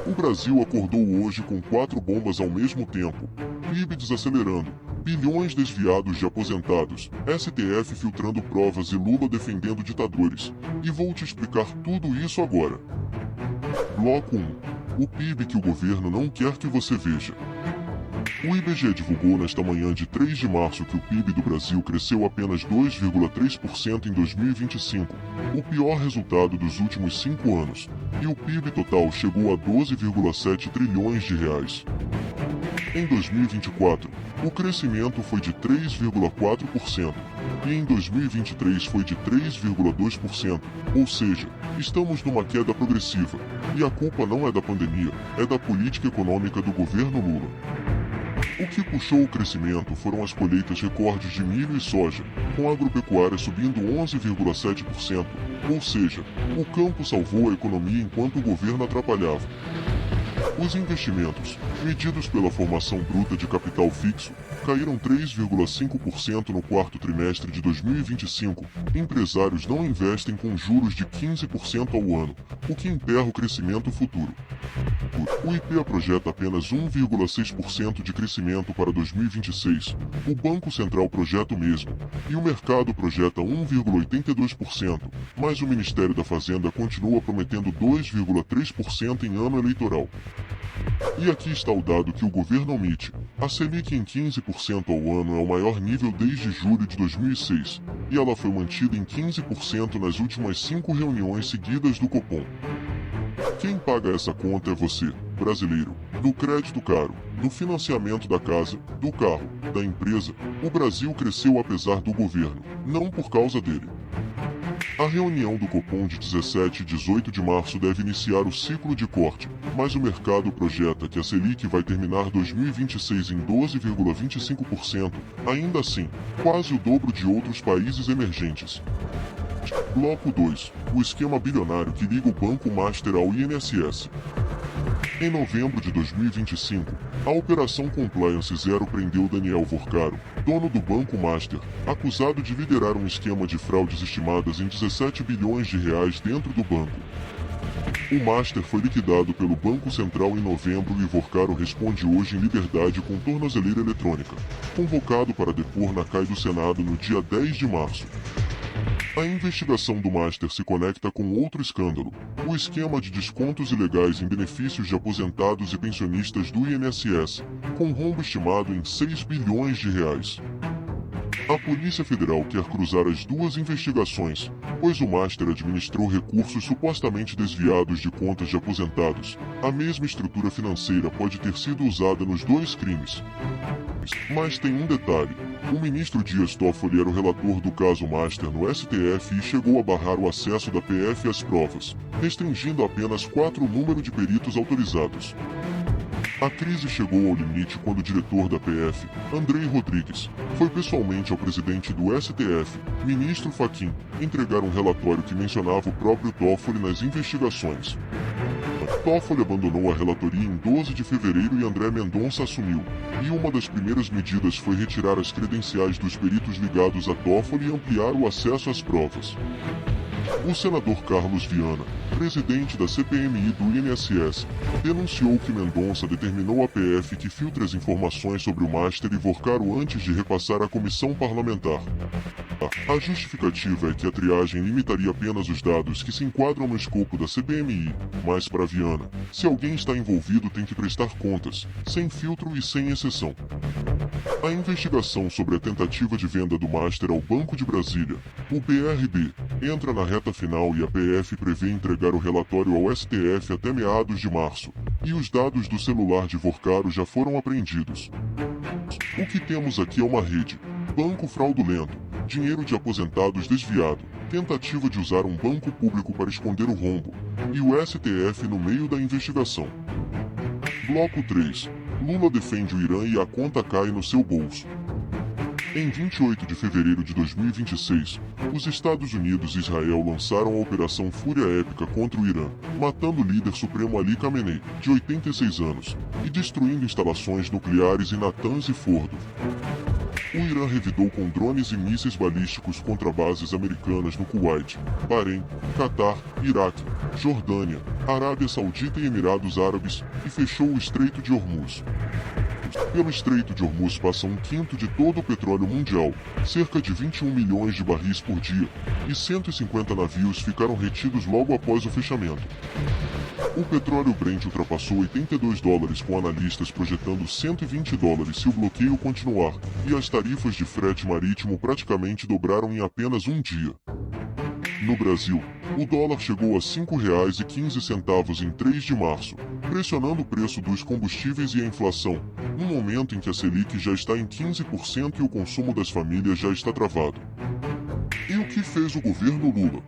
O Brasil acordou hoje com 4 bombas ao mesmo tempo. PIB desacelerando, bilhões desviados de aposentados, STF filtrando provas e Lula defendendo ditadores. E vou te explicar tudo isso agora. Bloco 1. O PIB que o governo não quer que você veja. O IBGE divulgou nesta manhã de 3 de março que o PIB do Brasil cresceu apenas 2,3% em 2025, o pior resultado dos últimos 5 anos, e o PIB total chegou a 12,7 trilhões de reais. Em 2024, o crescimento foi de 3,4% e em 2023 foi de 3,2%, ou seja, estamos numa queda progressiva, e a culpa não é da pandemia, é da política econômica do governo Lula. O que puxou o crescimento foram as colheitas recordes de milho e soja, com a agropecuária subindo 11,7%, ou seja, o campo salvou a economia enquanto o governo atrapalhava. Os investimentos, medidos pela formação bruta de capital fixo, caíram 3,5% no quarto trimestre de 2025. Empresários não investem com juros de 15% ao ano, o que emperra o crescimento futuro. O IPEA projeta apenas 1,6% de crescimento para 2026, o Banco Central projeta o mesmo, e o mercado projeta 1,82%, mas o Ministério da Fazenda continua prometendo 2,3% em ano eleitoral. E aqui está o dado que o governo omite. A Selic em 15% ao ano é o maior nível desde julho de 2006, e ela foi mantida em 15% nas últimas 5 reuniões seguidas do Copom. Quem paga essa conta é você, brasileiro, do crédito caro, do financiamento da casa, do carro, da empresa. O Brasil cresceu apesar do governo, não por causa dele. A reunião do Copom de 17 e 18 de março deve iniciar o ciclo de corte, mas o mercado projeta que a Selic vai terminar 2026 em 12,25%, ainda assim, quase o dobro de outros países emergentes. Bloco 2. O esquema bilionário que liga o Banco Master ao INSS. Em novembro de 2025, a Operação Compliance Zero prendeu Daniel Vorcaro, dono do Banco Master, acusado de liderar um esquema de fraudes estimadas em 17 bilhões de reais dentro do banco. O Master foi liquidado pelo Banco Central em novembro e Vorcaro responde hoje em liberdade com tornozeleira eletrônica, convocado para depor na CAI do Senado no dia 10 de março. A investigação do Master se conecta com outro escândalo, o esquema de descontos ilegais em benefícios de aposentados e pensionistas do INSS, com rombo estimado em 6 bilhões de reais. A Polícia Federal quer cruzar as duas investigações, pois o Master administrou recursos supostamente desviados de contas de aposentados. A mesma estrutura financeira pode ter sido usada nos dois crimes. Mas tem um detalhe. O ministro Dias Toffoli era o relator do caso Master no STF e chegou a barrar o acesso da PF às provas, restringindo apenas 4 o número de peritos autorizados. A crise chegou ao limite quando o diretor da PF, Andrei Rodrigues, foi pessoalmente ao presidente do STF, ministro Fachin, entregar um relatório que mencionava o próprio Toffoli nas investigações. Toffoli abandonou a relatoria em 12 de fevereiro e André Mendonça assumiu, e uma das primeiras medidas foi retirar as credenciais dos peritos ligados a Toffoli e ampliar o acesso às provas. O senador Carlos Viana, presidente da CPMI do INSS, denunciou que Mendonça determinou à PF que filtre as informações sobre o Master e Vorcaro antes de repassar à comissão parlamentar. A justificativa é que a triagem limitaria apenas os dados que se enquadram no escopo da CPMI, mas para Viana, se alguém está envolvido tem que prestar contas, sem filtro e sem exceção. A investigação sobre a tentativa de venda do Master ao Banco de Brasília, o BRB, entra na reta final e a PF prevê entregar o relatório ao STF até meados de março, e os dados do celular de Vorcaro já foram apreendidos. O que temos aqui é uma rede, banco fraudulento, dinheiro de aposentados desviado, tentativa de usar um banco público para esconder o rombo, e o STF no meio da investigação. Bloco 3. Lula defende o Irã e a conta cai no seu bolso. Em 28 de fevereiro de 2026, os Estados Unidos e Israel lançaram a Operação Fúria Épica contra o Irã, matando o líder supremo Ali Khamenei, de 86 anos, e destruindo instalações nucleares em Natanz e Fordo. O Irã revidou com drones e mísseis balísticos contra bases americanas no Kuwait, Bahrein, Catar, Iraque, Jordânia, Arábia Saudita e Emirados Árabes e fechou o Estreito de Hormuz. Pelo Estreito de Hormuz passa 1/5 de todo o petróleo mundial, cerca de 21 milhões de barris por dia, e 150 navios ficaram retidos logo após o fechamento. O petróleo Brent ultrapassou $82, com analistas projetando $120 se o bloqueio continuar, e as tarifas de frete marítimo praticamente dobraram em apenas um dia. No Brasil, o dólar chegou a R$ 5,15 em 3 de março, pressionando o preço dos combustíveis e a inflação, no momento em que a Selic já está em 15% e o consumo das famílias já está travado. E o que fez o governo Lula?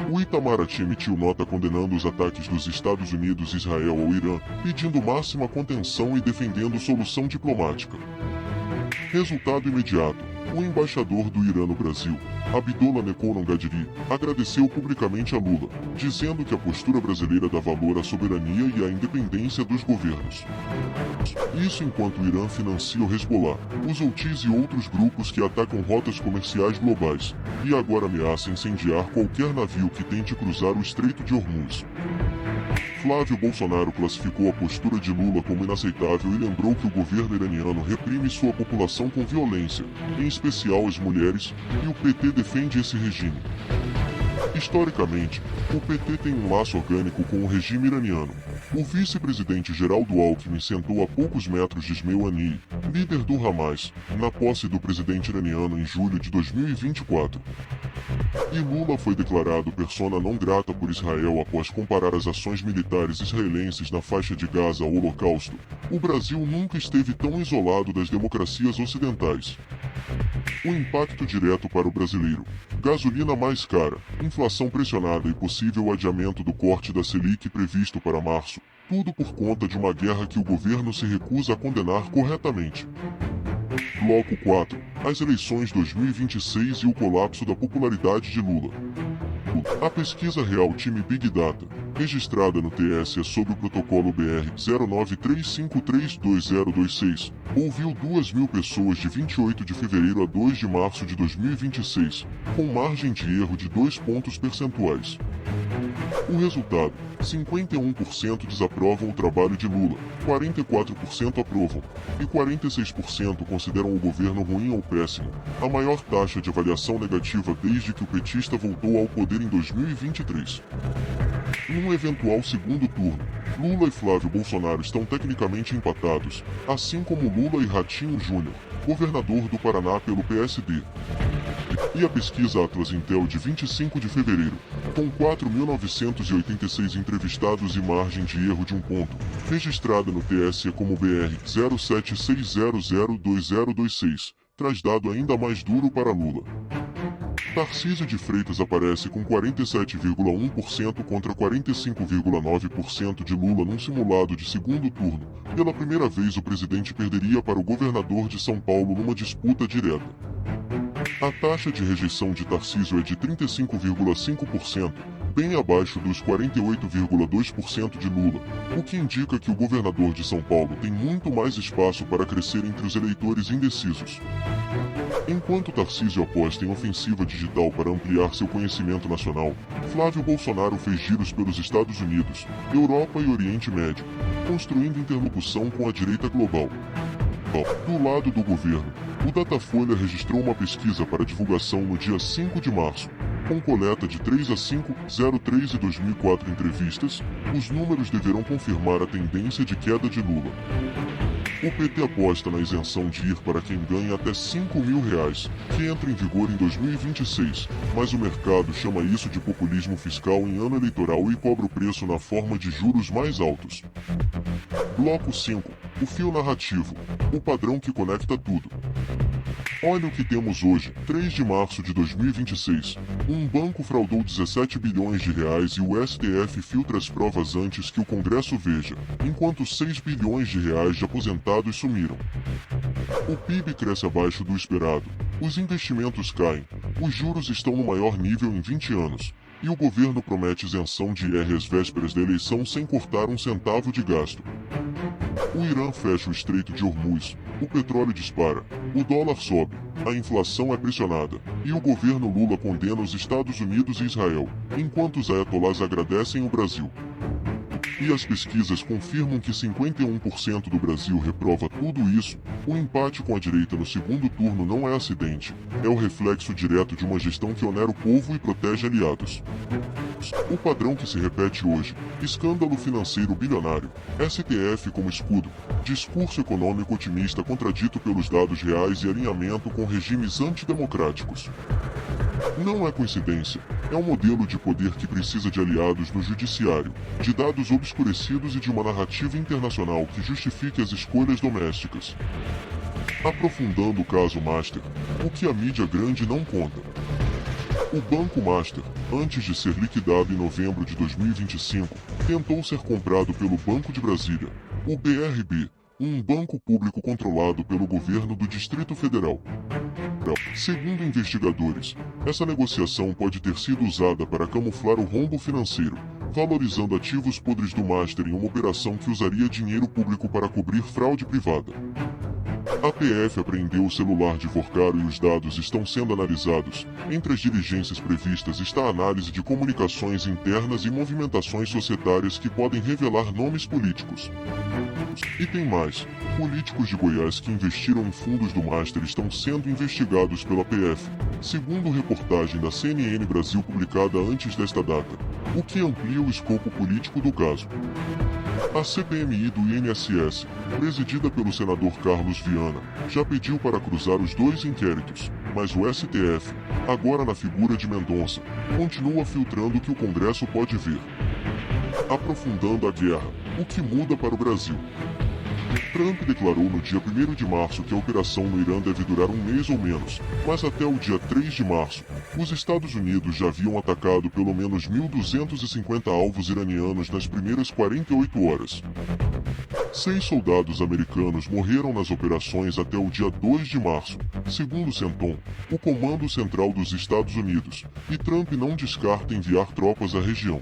O Itamaraty emitiu nota condenando os ataques dos Estados Unidos e Israel ao Irã, pedindo máxima contenção e defendendo solução diplomática. Resultado imediato: o embaixador do Irã no Brasil, Abdullah Nekonon Gadiri, agradeceu publicamente a Lula, dizendo que a postura brasileira dá valor à soberania e à independência dos governos. Isso enquanto o Irã financia o Hezbollah, os Houthis e outros grupos que atacam rotas comerciais globais, e agora ameaça incendiar qualquer navio que tente cruzar o Estreito de Hormuz. Flávio Bolsonaro classificou a postura de Lula como inaceitável e lembrou que o governo iraniano reprime sua população com violência, em especial as mulheres, e o PT defende esse regime. Historicamente, o PT tem um laço orgânico com o regime iraniano. O vice-presidente Geraldo Alckmin sentou a poucos metros de Ismail Haniyeh, líder do Hamas, na posse do presidente iraniano em julho de 2024. E Lula foi declarado persona não grata por Israel após comparar as ações militares israelenses na faixa de Gaza ao Holocausto. O Brasil nunca esteve tão isolado das democracias ocidentais. O impacto direto para o brasileiro: gasolina mais cara, inflação pressionada e possível adiamento do corte da Selic previsto para março, tudo por conta de uma guerra que o governo se recusa a condenar corretamente. Bloco 4. As eleições 2026 e o colapso da popularidade de Lula. A pesquisa Real Time Big Data, registrada no TSE sob o protocolo BR 0935322026, ouviu 2.000 pessoas de 28 de fevereiro a 2 de março de 2026, com margem de erro de 2 pontos percentuais. O resultado: 51% desaprovam o trabalho de Lula, 44% aprovam, e 46% consideram o governo ruim ou péssimo, a maior taxa de avaliação negativa desde que o petista voltou ao poder em 2023. Num eventual segundo turno, Lula e Flávio Bolsonaro estão tecnicamente empatados, assim como Lula e Ratinho Júnior, governador do Paraná pelo PSD. E a pesquisa Atlas Intel de 25 de fevereiro, com 4.986 entrevistados e margem de erro de 1 ponto, registrada no TSE como BR 0760002026, traz dado ainda mais duro para Lula. Tarcísio de Freitas aparece com 47,1% contra 45,9% de Lula num simulado de segundo turno. Pela primeira vez o presidente perderia para o governador de São Paulo numa disputa direta. A taxa de rejeição de Tarcísio é de 35,5%, bem abaixo dos 48,2% de Lula, o que indica que o governador de São Paulo tem muito mais espaço para crescer entre os eleitores indecisos. Enquanto Tarcísio aposta em ofensiva digital para ampliar seu conhecimento nacional, Flávio Bolsonaro fez giros pelos Estados Unidos, Europa e Oriente Médio, construindo interlocução com a direita global. Do lado do governo, o Datafolha registrou uma pesquisa para divulgação no dia 5 de março. Com coleta de 3 a 5, 03 e 2004 entrevistas, os números deverão confirmar a tendência de queda de Lula. O PT aposta na isenção de ir para quem ganha até R$ 5.000, que entra em vigor em 2026, mas o mercado chama isso de populismo fiscal em ano eleitoral e cobra o preço na forma de juros mais altos. Bloco 5. O fio narrativo, o padrão que conecta tudo. Olha o que temos hoje, 3 de março de 2026. Um banco fraudou 17 bilhões de reais e o STF filtra as provas antes que o Congresso veja, enquanto 6 bilhões de reais de aposentados sumiram. O PIB cresce abaixo do esperado, os investimentos caem, os juros estão no maior nível em 20 anos, e o governo promete isenção de IR às vésperas da eleição sem cortar um centavo de gasto. O Irã fecha o Estreito de Hormuz, O petróleo dispara, o dólar sobe, a inflação é pressionada, e o governo Lula condena os Estados Unidos e Israel, enquanto os ayatollahs agradecem o Brasil. E as pesquisas confirmam que 51% do Brasil reprova tudo isso. O empate com a direita no segundo turno não é acidente, é o reflexo direto de uma gestão que onera o povo e protege aliados. O padrão que se repete hoje: escândalo financeiro bilionário, STF como escudo, discurso econômico otimista contradito pelos dados reais e alinhamento com regimes antidemocráticos. Não é coincidência, é um modelo de poder que precisa de aliados no judiciário, de dados obscurecidos e de uma narrativa internacional que justifique as escolhas domésticas. Aprofundando o caso Master, o que a mídia grande não conta. O Banco Master, antes de ser liquidado em novembro de 2025, tentou ser comprado pelo Banco de Brasília, o BRB, um banco público controlado pelo governo do Distrito Federal. Segundo investigadores, essa negociação pode ter sido usada para camuflar o rombo financeiro, valorizando ativos podres do Master em uma operação que usaria dinheiro público para cobrir fraude privada. A PF apreendeu o celular de Forcaro e os dados estão sendo analisados. Entre as diligências previstas está a análise de comunicações internas e movimentações societárias que podem revelar nomes políticos. E tem mais. Políticos de Goiás que investiram em fundos do Master estão sendo investigados pela PF, segundo reportagem da CNN Brasil publicada antes desta data, o que amplia o escopo político do caso. A CPMI do INSS, presidida pelo senador Carlos Viana, já pediu para cruzar os dois inquéritos, mas o STF, agora na figura de Mendonça, continua filtrando o que o Congresso pode ver. Aprofundando a guerra, o que muda para o Brasil. Trump declarou no dia 1º de março que a operação no Irã deve durar um mês ou menos, mas até o dia 3 de março, os Estados Unidos já haviam atacado pelo menos 1.250 alvos iranianos nas primeiras 48 horas. 6 soldados americanos morreram nas operações até o dia 2 de março, segundo CENTCOM, o Comando Central dos Estados Unidos, e Trump não descarta enviar tropas à região.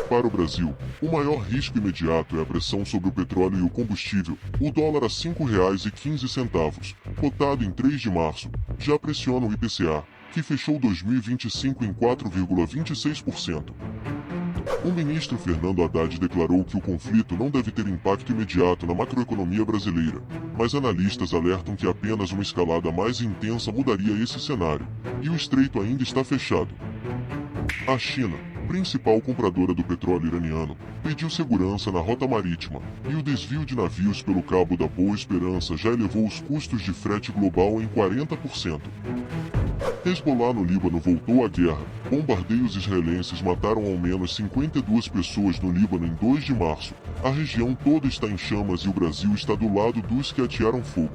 Para o Brasil, o maior risco imediato é a pressão sobre o petróleo e o combustível. O dólar a R$ 5,15, cotado em 3 de março, já pressiona o IPCA, que fechou 2025 em 4,26%. O ministro Fernando Haddad declarou que o conflito não deve ter impacto imediato na macroeconomia brasileira, mas analistas alertam que apenas uma escalada mais intensa mudaria esse cenário, e o estreito ainda está fechado. A China, principal compradora do petróleo iraniano, pediu segurança na rota marítima, e o desvio de navios pelo Cabo da Boa Esperança já elevou os custos de frete global em 40%. Hezbollah no Líbano voltou à guerra. Bombardeios israelenses mataram ao menos 52 pessoas no Líbano em 2 de março. A região toda está em chamas e o Brasil está do lado dos que atearam fogo.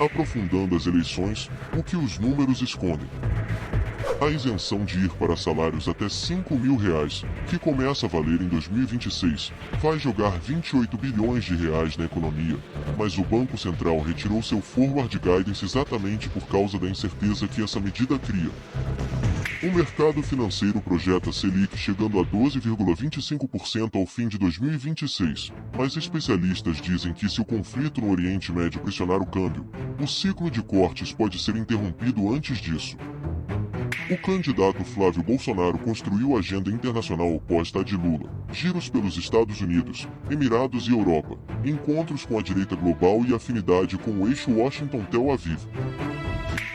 Aprofundando as eleições, o que os números escondem. A isenção de ir para salários até R$ 5.000, que começa a valer em 2026, vai jogar 28 bilhões de reais na economia, mas o Banco Central retirou seu forward guidance exatamente por causa da incerteza que essa medida cria. O mercado financeiro projeta Selic chegando a 12,25% ao fim de 2026, mas especialistas dizem que se o conflito no Oriente Médio pressionar o câmbio, o ciclo de cortes pode ser interrompido antes disso. O candidato Flávio Bolsonaro construiu a agenda internacional oposta à de Lula, giros pelos Estados Unidos, Emirados e Europa, encontros com a direita global e afinidade com o eixo Washington-Tel Aviv.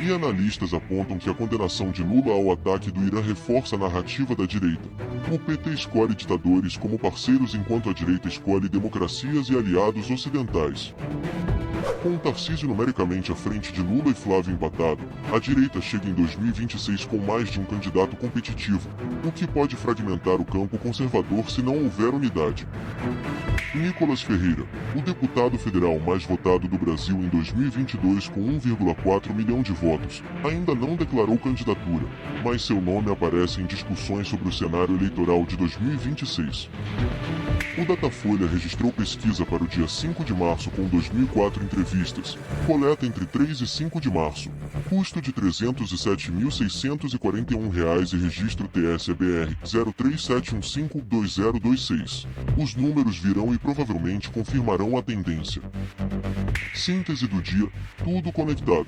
E analistas apontam que a condenação de Lula ao ataque do Irã reforça a narrativa da direita. O PT escolhe ditadores como parceiros enquanto a direita escolhe democracias e aliados ocidentais. Com Tarcísio numericamente à frente de Lula e Flávio empatado, a direita chega em 2026 com mais de um candidato competitivo, o que pode fragmentar o campo conservador se não houver unidade. Nicolas Ferreira, o deputado federal mais votado do Brasil em 2022 com 1,4 milhão de votos, ainda não declarou candidatura, mas seu nome aparece em discussões sobre o cenário eleitoral de 2026. O Datafolha registrou pesquisa para o dia 5 de março com 2.004 entrevistas, coleta entre 3 e 5 de março, custo de R$ 307.641 e registro TSBR 0371520226. Os números números virão e provavelmente confirmarão a tendência. Síntese do dia, tudo conectado.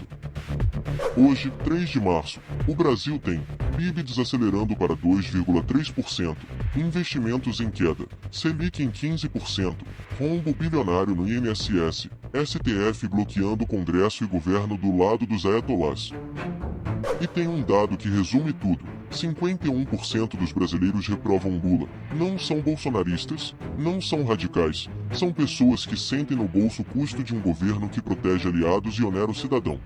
Hoje, 3 de março, o Brasil tem PIB desacelerando para 2,3%, investimentos em queda, Selic em 15%, rombo bilionário no INSS, STF bloqueando Congresso e governo do lado dos ayatollahs. E tem um dado que resume tudo: 51% dos brasileiros reprovam Lula. Não são bolsonaristas, não são radicais, são pessoas que sentem no bolso o custo de um governo que protege aliados e onera o cidadão.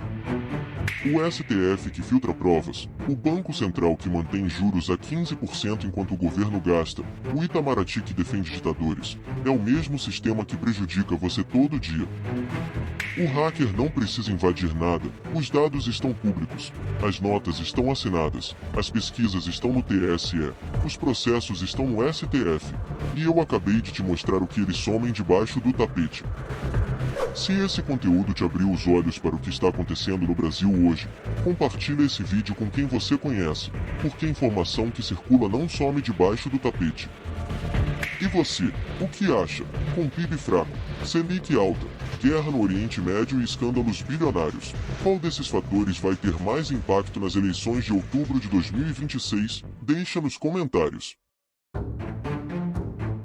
O STF que filtra provas, o Banco Central que mantém juros a 15% enquanto o governo gasta, o Itamaraty que defende ditadores, é o mesmo sistema que prejudica você todo dia. O hacker não precisa invadir nada, os dados estão públicos, as notas estão assinadas, as pesquisas estão no TSE, os processos estão no STF, e eu acabei de te mostrar o que eles somem debaixo do tapete. Se esse conteúdo te abriu os olhos para o que está acontecendo no Brasil hoje, compartilhe esse vídeo com quem você conhece, porque a informação que circula não some debaixo do tapete. E você, o que acha? Com PIB fraco, Selic alta, guerra no Oriente Médio e escândalos bilionários, qual desses fatores vai ter mais impacto nas eleições de outubro de 2026? Deixa nos comentários.